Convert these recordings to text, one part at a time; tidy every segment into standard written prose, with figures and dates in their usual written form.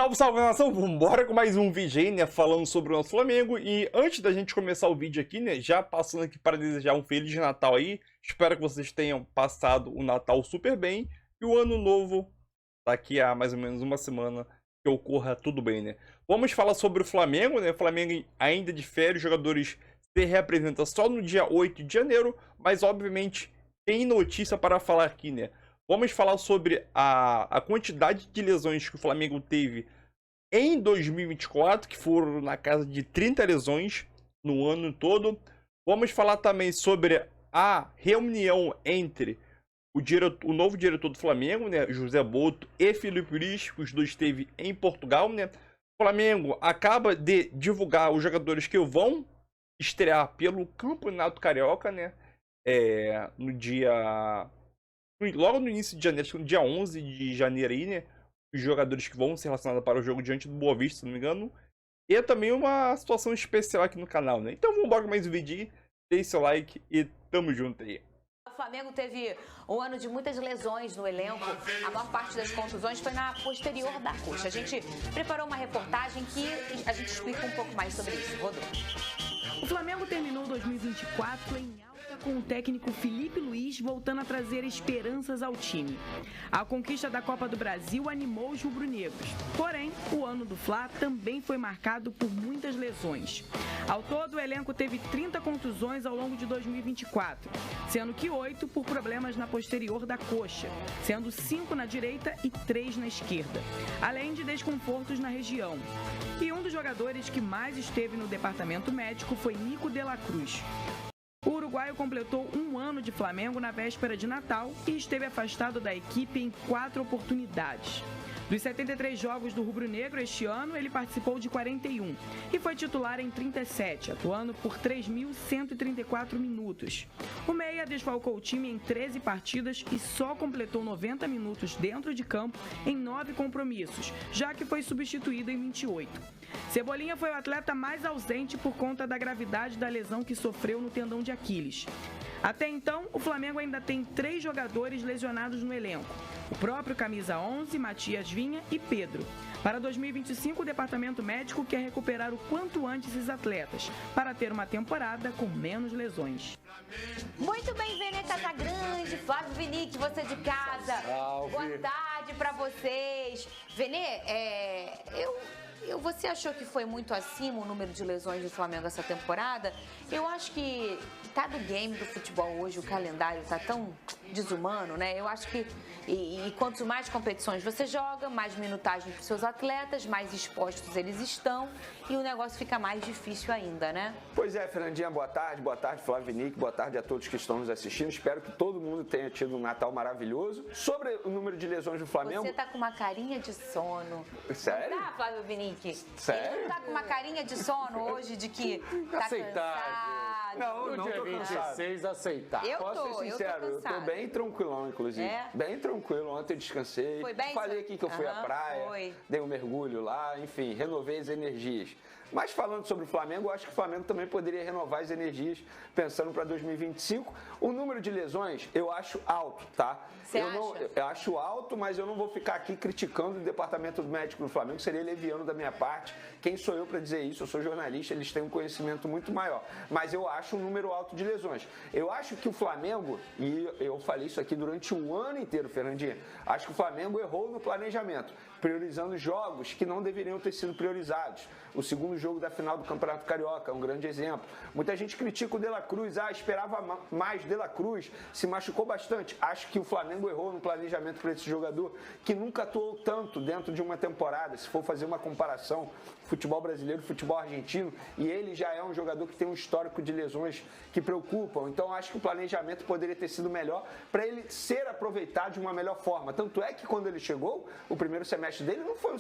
Salve, salve, nação! Vambora com mais um vídeo aí, né? Falando sobre o nosso Flamengo. E antes da gente começar o vídeo aqui, né? Já passando aqui para desejar um Feliz Natal aí. Espero que vocês tenham passado o Natal super bem. E o Ano Novo, daqui a mais ou menos uma semana, que ocorra tudo bem, né? Vamos falar sobre o Flamengo, né? O Flamengo ainda difere, os jogadores se representam só no dia 8 de janeiro. Mas, obviamente, tem notícia para falar aqui, né? Vamos falar sobre a quantidade de lesões que o Flamengo teve em 2024, que foram na casa de 30 lesões no ano todo. Vamos falar também sobre a reunião entre o novo diretor do Flamengo, né, José Boto, e Filipe Luís, os dois esteve em Portugal, né. O Flamengo acaba de divulgar os jogadores que vão estrear pelo Campeonato Carioca, né, logo no início de janeiro, no dia 11 de janeiro aí, né? Os jogadores que vão ser relacionados para o jogo diante do Boa Vista, se não me engano. E é também uma situação especial aqui no canal, né? Então vamos embora com mais um vídeo aí. Deixe seu like e tamo junto aí. O Flamengo teve um ano de muitas lesões no elenco. A maior parte das contusões foi na posterior da coxa. A gente preparou uma reportagem que a gente explica um pouco mais sobre isso. Rodou. O Flamengo terminou 2024 em alta com o técnico Filipe Luís voltando a trazer esperanças ao time. A conquista da Copa do Brasil animou os rubro-negros. Porém, o ano do Fla também foi marcado por muitas lesões. Ao todo, o elenco teve 30 contusões ao longo de 2024, sendo que 8 por problemas na posterior da coxa, sendo 5 na direita e 3 na esquerda, além de desconfortos na região. E um dos jogadores que mais esteve no departamento médico foi Nico de la Cruz. O uruguaio completou um ano de Flamengo na véspera de Natal e esteve afastado da equipe em 4 oportunidades. Dos 73 jogos do rubro-negro este ano, ele participou de 41 e foi titular em 37, atuando por 3.134 minutos. O meia desfalcou o time em 13 partidas e só completou 90 minutos dentro de campo em 9 compromissos, já que foi substituído em 28. Cebolinha foi o atleta mais ausente por conta da gravidade da lesão que sofreu no tendão de Aquiles. Até então, o Flamengo ainda tem 3 jogadores lesionados no elenco. O próprio camisa 11, Matias Vinha e Pedro. Para 2025, o departamento médico quer recuperar o quanto antes esses atletas, para ter uma temporada com menos lesões. Muito bem, Vene Casagrande, Flávio Vinick, você de casa. Salve. Boa tarde para vocês. Vene, você achou que foi muito acima o número de lesões do Flamengo essa temporada? Eu acho que tá do game do futebol hoje, o calendário tá tão desumano, né? Eu acho que quanto mais competições você joga, mais minutagem para os seus atletas, mais expostos eles estão e o negócio fica mais difícil ainda, né? Pois é, Fernandinha, boa tarde Flávio Vinick, boa tarde a todos que estão nos assistindo. Espero que todo mundo tenha tido um Natal maravilhoso. Sobre o número de lesões do Flamengo... Você tá com uma carinha de sono. Sério? Não tá, Flávio Vinick? Sério? Ele não tá com uma carinha de sono hoje, de que tá cansado. Não tô 26 aceitar. Posso ser sincero, eu tô bem tranquilão, inclusive. É? Bem tranquilo, ontem eu descansei. Foi bem? Falei aqui que eu fui à praia, dei um mergulho lá, enfim, renovei as energias. Mas falando sobre o Flamengo, eu acho que o Flamengo também poderia renovar as energias pensando para 2025. O número de lesões eu acho alto, tá? Você acha? Eu acho alto, mas eu não vou ficar aqui criticando o departamento médico do Flamengo, seria leviano da minha parte. Quem sou eu para dizer isso? Eu sou jornalista, eles têm um conhecimento muito maior. Mas eu acho um número alto de lesões. Eu acho que o Flamengo, e eu falei isso aqui durante o ano inteiro, Fernandinha, acho que o Flamengo errou no planejamento, priorizando jogos que não deveriam ter sido priorizados. O segundo jogo da final do Campeonato Carioca é um grande exemplo. Muita gente critica o De la Cruz, esperava mais De la Cruz, se machucou bastante. Acho que o Flamengo errou no planejamento para esse jogador, que nunca atuou tanto dentro de uma temporada. Se for fazer uma comparação, futebol brasileiro, futebol argentino, e ele já é um jogador que tem um histórico de lesões que preocupam. Então acho que o planejamento poderia ter sido melhor para ele ser aproveitado de uma melhor forma. Tanto é que quando ele chegou, o primeiro semestre dele não foi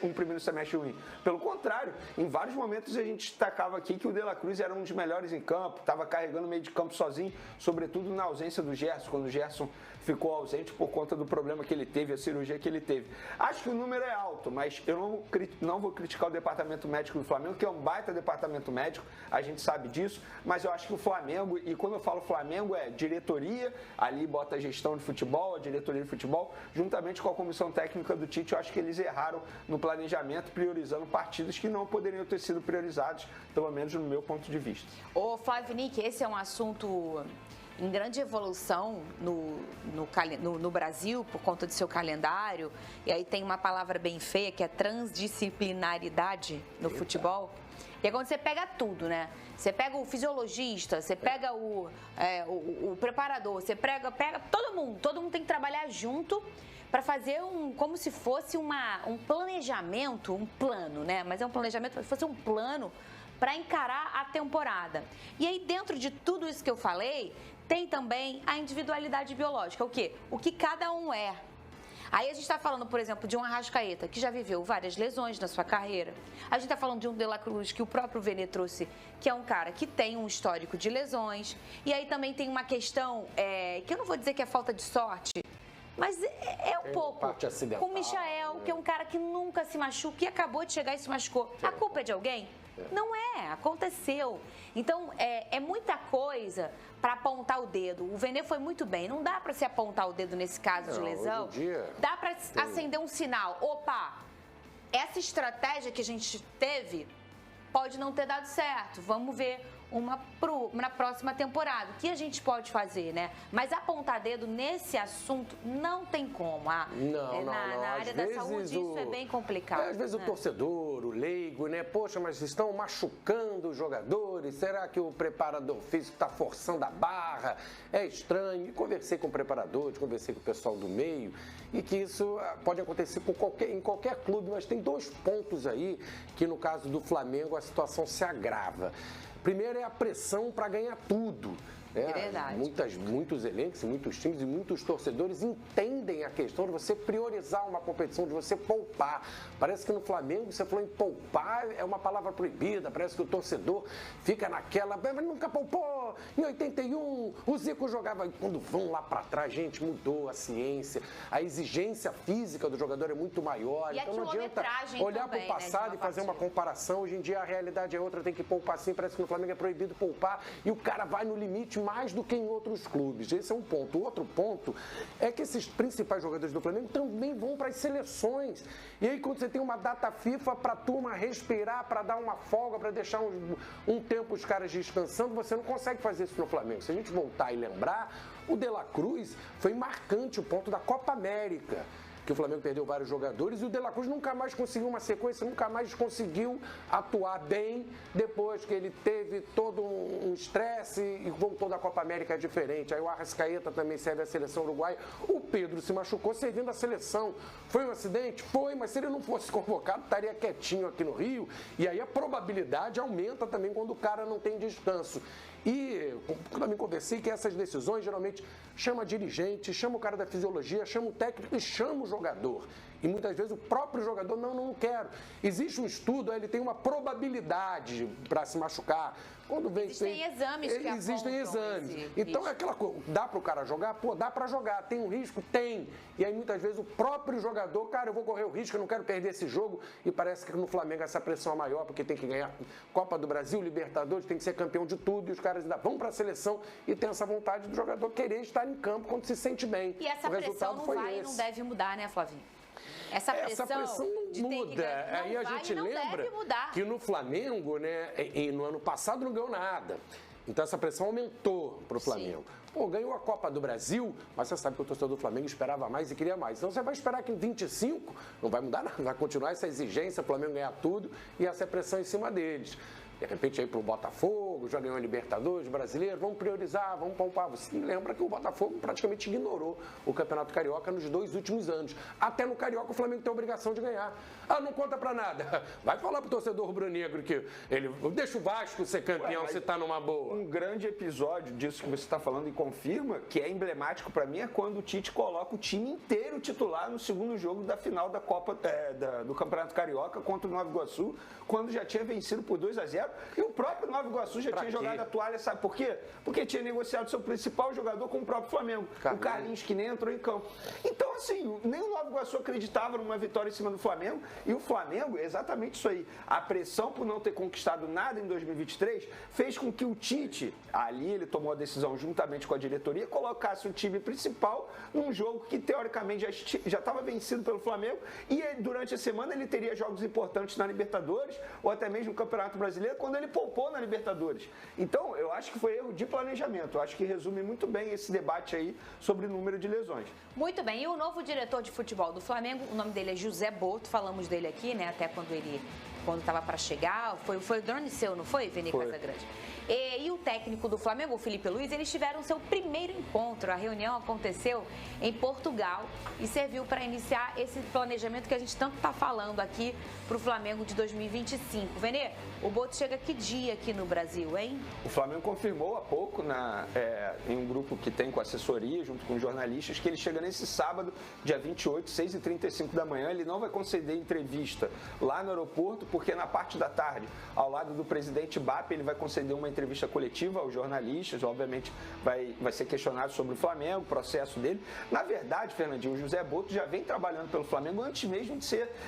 um primeiro semestre ruim. Pelo contrário, em vários momentos a gente destacava aqui que o De la Cruz era um dos melhores em campo, estava carregando o meio de campo sozinho, sobretudo na ausência do Gerson, quando o Gerson ficou ausente por conta do problema que ele teve, a cirurgia que ele teve. Acho que o número é alto, mas eu não vou criticar o departamento médico do Flamengo, que é um baita departamento médico, a gente sabe disso, mas eu acho que o Flamengo, e quando eu falo Flamengo é diretoria, ali bota a gestão de futebol, a diretoria de futebol, juntamente com a comissão técnica do Tite, eu acho que eles erraram no planejamento, priorizando partidas que não poderiam ter sido priorizadas, pelo menos no meu ponto de vista. Ô Flávio Nick, esse é um assunto em grande evolução no Brasil, por conta do seu calendário, e aí tem uma palavra bem feia, que é transdisciplinaridade no futebol, e é quando você pega tudo, né? Você pega o fisiologista, você pega o preparador, você pega todo mundo tem que trabalhar junto para fazer como se fosse um planejamento, um plano, né? Mas é um planejamento, como se fosse um plano para encarar a temporada. E aí, dentro de tudo isso que eu falei, tem também a individualidade biológica. O quê? O que cada um é. Aí a gente está falando, por exemplo, de um Arrascaeta, que já viveu várias lesões na sua carreira. A gente está falando de um De La Cruz, que o próprio Vene trouxe, que é um cara que tem um histórico de lesões. E aí também tem uma questão, que eu não vou dizer que é falta de sorte, mas é um pouco. Com o Michael, que é um cara que nunca se machuca e acabou de chegar e se machucou. A culpa é de alguém? Não é, aconteceu. Então, é muita coisa para apontar o dedo. O Vene foi muito bem. Não dá para se apontar o dedo nesse caso de lesão. Dá para acender um sinal. Opa, essa estratégia que a gente teve pode não ter dado certo. Vamos ver na próxima temporada. O que a gente pode fazer, né? Mas apontar dedo nesse assunto não tem como. Na área da saúde isso é bem complicado. Às vezes o torcedor, o leigo, né? Poxa, mas estão machucando os jogadores. Será que o preparador físico está forçando a barra? É estranho. E conversei com preparadores, conversei com o pessoal do meio e que isso pode acontecer em qualquer clube, mas tem dois pontos aí que no caso do Flamengo a situação se agrava. Primeiro é a pressão para ganhar tudo. É verdade. Muitos elencos, muitos times e muitos torcedores entendem a questão de você priorizar uma competição, de você poupar. Parece que no Flamengo, você falou em poupar, é uma palavra proibida. Parece que o torcedor fica naquela, mas nunca poupou. Em 81, o Zico jogava. Quando vão lá para trás, gente, mudou a ciência. A exigência física do jogador é muito maior. E então não adianta olhar para o passado e fazer uma comparação. Hoje em dia a realidade é outra, tem que poupar sim. Parece que no Flamengo é proibido poupar e o cara vai no limite mais do que em outros clubes. Esse é um ponto. O outro ponto é que esses principais jogadores do Flamengo também vão para as seleções. E aí, quando você tem uma data FIFA para a turma respirar, para dar uma folga, para deixar um tempo os caras descansando, você não consegue fazer isso no Flamengo. Se a gente voltar e lembrar, o De La Cruz foi marcante o ponto da Copa América, que o Flamengo perdeu vários jogadores e o De La Cruz nunca mais conseguiu uma sequência, nunca mais conseguiu atuar bem depois que ele teve todo um estresse e voltou da Copa América diferente. Aí o Arrascaeta também serve a seleção uruguaia. O Pedro se machucou servindo a seleção. Foi um acidente? Foi, mas se ele não fosse convocado, estaria quietinho aqui no Rio e aí a probabilidade aumenta também quando o cara não tem descanso. E também conversei que essas decisões geralmente chama dirigente, chama o cara da fisiologia, chama o técnico e chama o jogador. E muitas vezes o próprio jogador, não quero. Existe um estudo, ele tem uma probabilidade para se machucar. Quando vem, existem exames que existem exames. Então é aquela coisa, dá para o cara jogar? Pô, dá para jogar. Tem um risco? Tem. E aí muitas vezes o próprio jogador, cara, eu vou correr o risco, eu não quero perder esse jogo. E parece que no Flamengo essa pressão é maior, porque tem que ganhar Copa do Brasil, Libertadores, tem que ser campeão de tudo. E os caras ainda vão para a seleção e tem essa vontade do jogador querer estar em campo quando se sente bem. E essa pressão não vai e não deve mudar, né, Flavinho? Essa pressão não muda. Aí a gente lembra que no Flamengo, né, e no ano passado não ganhou nada. Então essa pressão aumentou para o Flamengo. Sim. Pô, ganhou a Copa do Brasil, mas você sabe que o torcedor do Flamengo esperava mais e queria mais. Então você vai esperar que em 25 não vai mudar nada, vai continuar essa exigência, o Flamengo ganhar tudo e essa pressão em cima deles. De repente aí pro Botafogo, já ganhou a Libertadores, brasileiro, vamos priorizar, vamos poupar. Você lembra que o Botafogo praticamente ignorou o Campeonato Carioca nos 2 últimos anos. Até no Carioca o Flamengo tem a obrigação de ganhar. Ah, não conta pra nada. Vai falar pro torcedor rubro-negro que ele deixa o Vasco ser campeão se tá numa boa. Um grande episódio disso que você está falando e confirma, que é emblemático pra mim, é quando o Tite coloca o time inteiro titular no segundo jogo da final da Copa do Campeonato Carioca contra o Nova Iguaçu, quando já tinha vencido por 2-0. E o próprio Nova Iguaçu já tinha jogado a toalha, sabe por quê? Porque tinha negociado seu principal jogador com o próprio Flamengo, o Carlinhos, que nem entrou em campo. Então, assim, nem o Nova Iguaçu acreditava numa vitória em cima do Flamengo, e o Flamengo, exatamente isso aí, a pressão por não ter conquistado nada em 2023 fez com que o Tite, ali ele tomou a decisão juntamente com a diretoria, colocasse o time principal num jogo que teoricamente já estava vencido pelo Flamengo, e durante a semana ele teria jogos importantes na Libertadores ou até mesmo no Campeonato Brasileiro, quando ele poupou na Libertadores. Então, eu acho que foi erro de planejamento. Eu acho que resume muito bem esse debate aí sobre o número de lesões. Muito bem. E o novo diretor de futebol do Flamengo, o nome dele é José Boto, falamos dele aqui, né? Até quando estava para chegar, foi o drone seu, não foi, Vene Casagrande? E o técnico do Flamengo, o Felipe Luiz, eles tiveram seu primeiro encontro. A reunião aconteceu em Portugal e serviu para iniciar esse planejamento que a gente tanto está falando aqui para o Flamengo de 2025. Vene, o Boto chega que dia aqui no Brasil, hein? O Flamengo confirmou há pouco em um grupo que tem com assessoria, junto com jornalistas, que ele chega nesse sábado, dia 28, 6h35 da manhã. Ele não vai conceder entrevista lá no aeroporto, porque na parte da tarde, ao lado do presidente BAP, ele vai conceder uma entrevista coletiva aos jornalistas. Obviamente vai ser questionado sobre o Flamengo, o processo dele. Na verdade, Fernandinho, o José Boto já vem trabalhando pelo Flamengo antes mesmo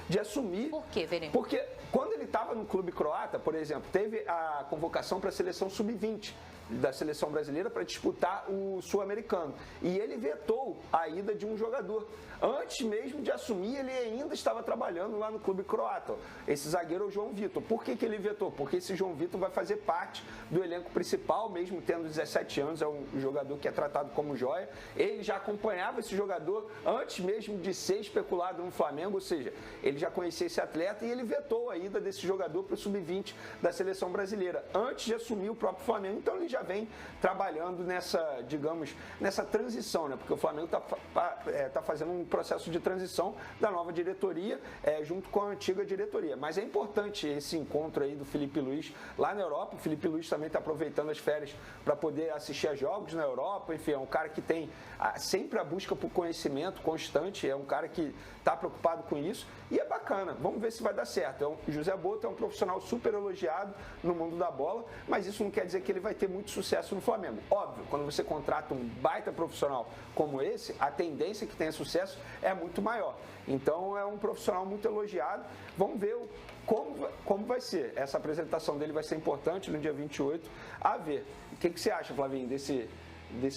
de assumir. Por quê, Vene? Porque quando ele estava no clube croata, por exemplo, teve a convocação para a seleção sub-20 da seleção brasileira para disputar o sul-americano. E ele vetou a ida de um jogador. Antes mesmo de assumir, ele ainda estava trabalhando lá no clube croata. Esse zagueiro é o João Vitor. Por que ele vetou? Porque esse João Vitor vai fazer parte do elenco principal, mesmo tendo 17 anos, é um jogador que é tratado como joia. Ele já acompanhava esse jogador antes mesmo de ser especulado no Flamengo, ou seja, ele já conhecia esse atleta e ele vetou a ida desse jogador para o sub-20 da seleção brasileira, antes de assumir o próprio Flamengo. Então ele já vem trabalhando nessa transição, né? Porque o Flamengo tá fazendo um processo de transição da nova diretoria junto com a antiga diretoria. Mas é importante esse encontro aí do Felipe Luiz lá na Europa. O Felipe Luiz também está aproveitando as férias para poder assistir a jogos na Europa. Enfim, é um cara que tem sempre a busca por conhecimento constante, é um cara que está preocupado com isso e é bacana. Vamos ver se vai dar certo. O José Boto é um profissional super elogiado no mundo da bola, mas isso não quer dizer que ele vai ter muito sucesso no Flamengo. Óbvio, quando você contrata um baita profissional como esse, a tendência que tenha sucesso é muito maior. Então é um profissional muito elogiado. Vamos ver como vai ser. Essa apresentação dele vai ser importante no dia 28. A ver. O que você acha, Flavinho, desse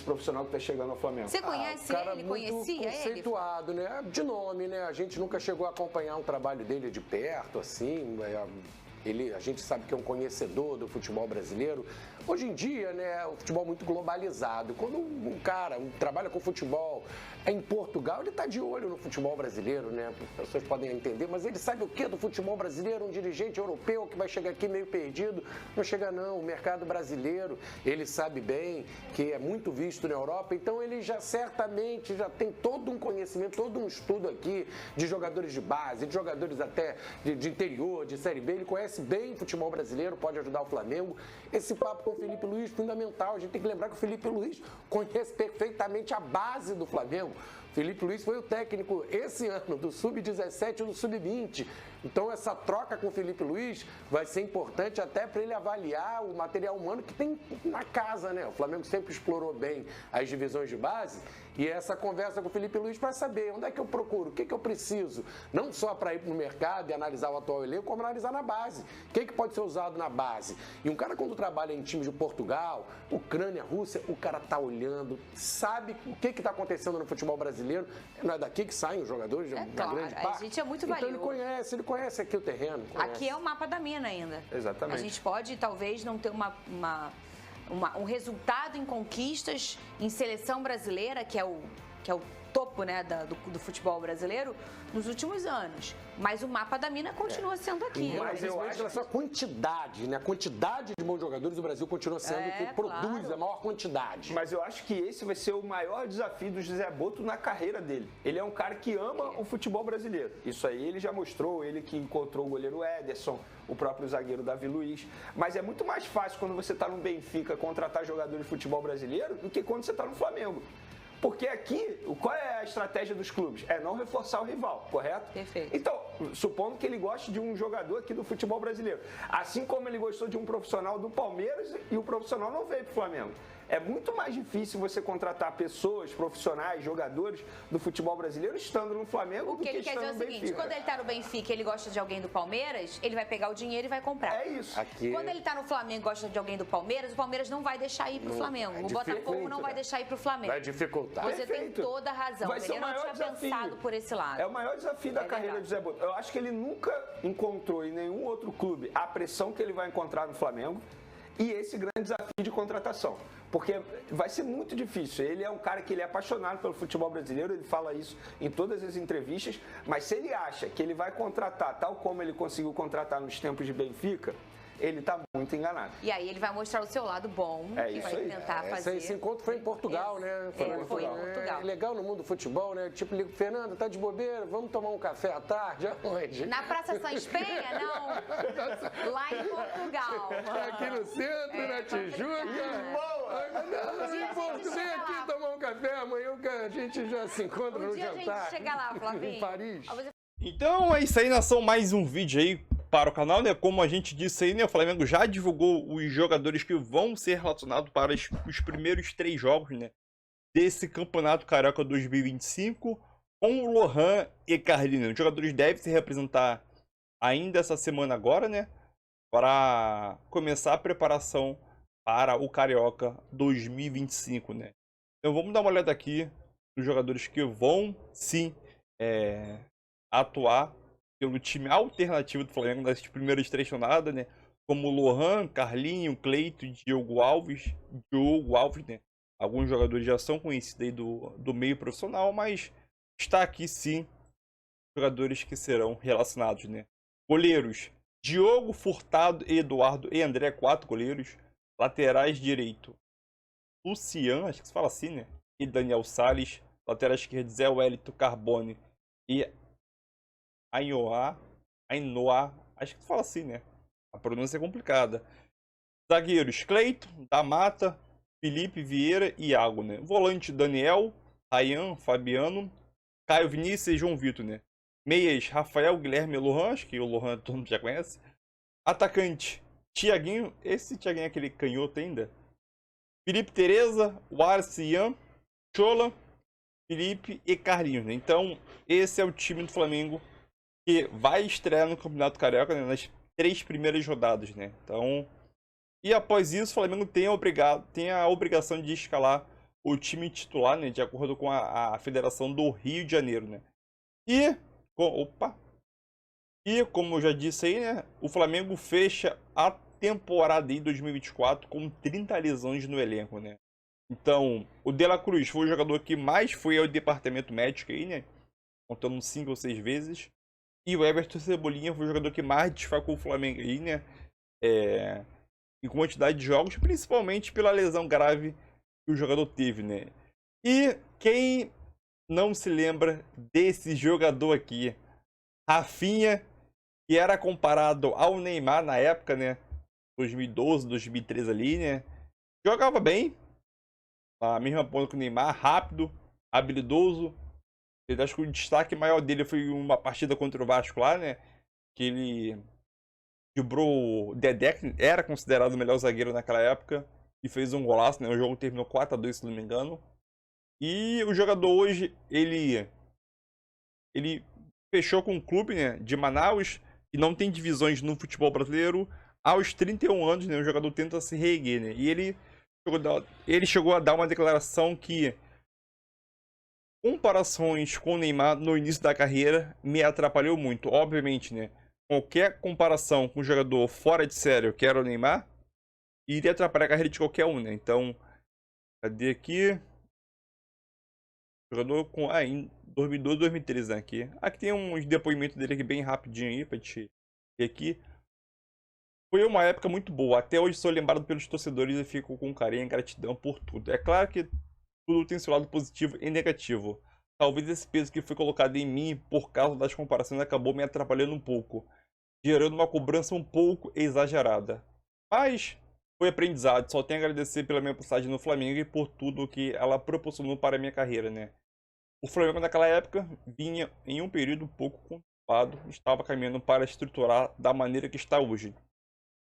profissional que está chegando ao Flamengo? Você conhece ele? Conhecia ele? Conceituado, né? De nome, né? A gente nunca chegou a acompanhar um trabalho dele de perto, assim. A gente sabe que é um conhecedor do futebol brasileiro. Hoje em dia, né, o futebol é muito globalizado. Quando um cara trabalha com futebol em Portugal, ele está de olho no futebol brasileiro, né? As pessoas podem entender, mas ele sabe o que do futebol brasileiro? Um dirigente europeu que vai chegar aqui meio perdido. Não chega não, o mercado brasileiro, ele sabe bem que é muito visto na Europa, então ele já certamente já tem todo um conhecimento, todo um estudo aqui de jogadores de base, de jogadores até de interior, de Série B. Ele conhece bem o futebol brasileiro, pode ajudar o Flamengo. Esse papo com o Felipe Luiz, fundamental. A gente tem que lembrar que o Felipe Luiz conhece perfeitamente a base do Flamengo. Felipe Luiz foi o técnico esse ano do Sub-17 e do Sub-20. Então essa troca com o Felipe Luiz vai ser importante até para ele avaliar o material humano que tem na casa, né? O Flamengo sempre explorou bem as divisões de base e essa conversa com o Felipe Luiz para saber onde é que eu procuro, o que eu preciso, não só para ir no mercado e analisar o atual elenco, como analisar na base. O que pode ser usado na base? E um cara quando trabalha em times de Portugal, Ucrânia, Rússia, o cara tá olhando, sabe o que está acontecendo no futebol brasileiro. Não é daqui que saem os jogadores, claro, grande parte. A gente é muito valioso. Então ele conhece aqui o terreno. Aqui é o mapa da mina ainda. Exatamente. A gente pode, talvez, não ter um resultado em conquistas em seleção brasileira, que é o topo, né, do futebol brasileiro, nos últimos anos. Mas o mapa da mina continua sendo aqui. Mas eu acho que essa quantidade, né? A quantidade de bons jogadores do Brasil continua sendo que produz claro. a maior quantidade. Mas eu acho que esse vai ser o maior desafio do José Boto na carreira dele. Ele é um cara que ama o futebol brasileiro. Isso aí ele já mostrou, ele que encontrou o goleiro Ederson, o próprio zagueiro Davi Luiz. Mas é muito mais fácil quando você está no Benfica contratar jogadores de futebol brasileiro do que quando você está no Flamengo. Porque aqui, qual é a estratégia dos clubes? É não reforçar o rival, correto? Perfeito. Então, supondo que ele goste de um jogador aqui do futebol brasileiro. Assim como ele gostou de um profissional do Palmeiras e o profissional não veio para o Flamengo. É muito mais difícil você contratar pessoas, profissionais, jogadores do futebol brasileiro estando no Flamengo do que estando no Benfica. O que ele quer dizer é o seguinte, quando ele está no Benfica e ele gosta de alguém do Palmeiras, ele vai pegar o dinheiro e vai comprar. É isso. Quando ele está no Flamengo e gosta de alguém do Palmeiras, o Palmeiras não vai deixar ir para o Flamengo. O Botafogo não vai deixar ir para o Flamengo. Vai dificultar. Você tem toda a razão. Vai ser Eu não tinha pensado por esse lado. É o maior desafio da carreira do Zé Boto. Eu acho que ele nunca encontrou em nenhum outro clube a pressão que ele vai encontrar no Flamengo e esse grande desafio de contratação. Porque vai ser muito difícil. Ele é um cara que ele é apaixonado pelo futebol brasileiro, ele fala isso em todas as entrevistas, mas se ele acha que ele vai contratar tal como ele conseguiu contratar nos tempos de Benfica, ele está muito enganado. E aí ele vai mostrar o seu lado bom, que vai tentar fazer. Esse encontro foi em Portugal, né? Foi em Portugal. É legal no mundo do futebol, né? Tipo, ligo, Fernanda, tá de bobeira? Vamos tomar um café à tarde? Aonde? Na Praça Sans Penha, não. Lá em Portugal. Aqui no centro, na Tijuca. Boa! Vem aqui tomar um café, amanhã a gente já se encontra no jantar. A gente chega lá, Flavinho. Em Paris. Então é isso aí, nação, mais um vídeo aí para o canal, né? Como a gente disse aí, né? O Flamengo já divulgou os jogadores que vão ser relacionados para os primeiros 3 jogos, né? Desse Campeonato Carioca 2025 com o Lohan e Carlinhos. Os jogadores devem se representar ainda essa semana agora, né? Para começar a preparação para o Carioca 2025, né? Então vamos dar uma olhada aqui nos jogadores que vão sim atuar pelo time alternativo do Flamengo nas primeiras 3 rodadas, né? Como Lohan, Carlinho, Cleito, Diogo Alves, né? Alguns jogadores já são conhecidos aí do meio profissional, mas está aqui sim jogadores que serão relacionados, né? Goleiros: Diogo, Furtado, Eduardo e André, 4 goleiros. Laterais direito: Lucian, acho que se fala assim, né? E Daniel Salles. Lateral esquerdo: Zé Wellington, Carbone e Ainoa, acho que se fala assim, né? A pronúncia é complicada. Zagueiros: Cleito, da Mata, Felipe Vieira e Iago, né? Volante: Daniel, Ryan, Fabiano, Caio Vinícius e João Vitor, né? Meias: Rafael, Guilherme e Lohan, acho que o Lohan todo mundo já conhece. Atacante: Thiaguinho, esse Thiaguinho é aquele canhoto ainda. Felipe Tereza, Wallace, Ian, Chola, Felipe e Carlinhos, né? Então, esse é o time do Flamengo que vai estrear no Campeonato Carioca, né? Nas 3 primeiras rodadas, né? Então, e após isso, o Flamengo tem a obrigação de escalar o time titular, né? De acordo com a Federação do Rio de Janeiro, né? E como eu já disse aí, né? O Flamengo fecha a temporada de 2024 com 30 lesões no elenco, né? Então, o De La Cruz foi o jogador que mais foi ao departamento médico aí, né? Contando 5 ou 6 vezes. E o Everton Cebolinha foi o jogador que mais desfalcou o Flamengo aí, né? Em quantidade de jogos, principalmente pela lesão grave que o jogador teve, né? E quem não se lembra desse jogador aqui? Rafinha, que era comparado ao Neymar na época, né? 2012, 2013 ali, né? Jogava bem. A mesma ponta que o Neymar, rápido, habilidoso. Eu acho que o destaque maior dele foi uma partida contra o Vasco lá, né? Que ele quebrou o Dedé, que era considerado o melhor zagueiro naquela época, e fez um golaço, né? O jogo terminou 4-2, se não me engano. E o jogador hoje, ele fechou com o clube, né, de Manaus, que não tem divisões no futebol brasileiro. Aos 31 anos, né, o jogador tenta se reerguer, né? E ele chegou a dar uma declaração que comparações com o Neymar no início da carreira me atrapalhou muito. Obviamente, né? Qualquer comparação com um jogador fora de sério, que era o Neymar, iria atrapalhar a carreira de qualquer um, né? Então, cadê aqui? Jogador com em 2012, 2013, né? Aqui tem uns depoimentos dele aqui bem rapidinho aí pra gente ver aqui. Foi uma época muito boa. Até hoje sou lembrado pelos torcedores e fico com carinho e gratidão por tudo. É claro que tudo tem seu lado positivo e negativo. Talvez esse peso que foi colocado em mim por causa das comparações acabou me atrapalhando um pouco, gerando uma cobrança um pouco exagerada. Mas foi aprendizado. Só tenho a agradecer pela minha passagem no Flamengo e por tudo que ela proporcionou para a minha carreira, né? O Flamengo naquela época vinha em um período um pouco lado estava caminhando para estruturar da maneira que está hoje.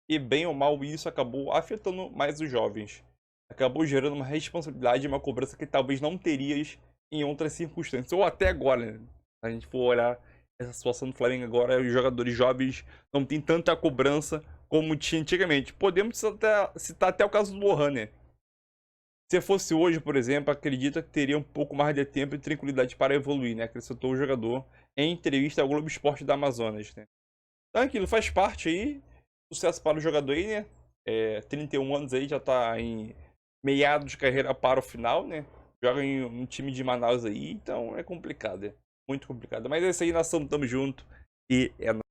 E bem ou mal isso acabou afetando mais os jovens. Acabou gerando uma responsabilidade e uma cobrança que talvez não terias em outras circunstâncias. Ou até agora, né? Se a gente for olhar essa situação do Flamengo agora, os jogadores jovens não têm tanta cobrança como tinha antigamente. Podemos citar até o caso do Lohan, né? Se fosse hoje, por exemplo, acredito que teria um pouco mais de tempo e tranquilidade para evoluir, né? Acrescentou o jogador em entrevista ao Globo Esporte da Amazonas, né? Então aquilo faz parte aí. Sucesso para o jogador aí, né? 31 anos aí, já tá em meados de carreira para o final, né? Joga em um time de Manaus aí, então é complicado, é muito complicado. Mas é isso aí, nação, tamo junto e é nóis.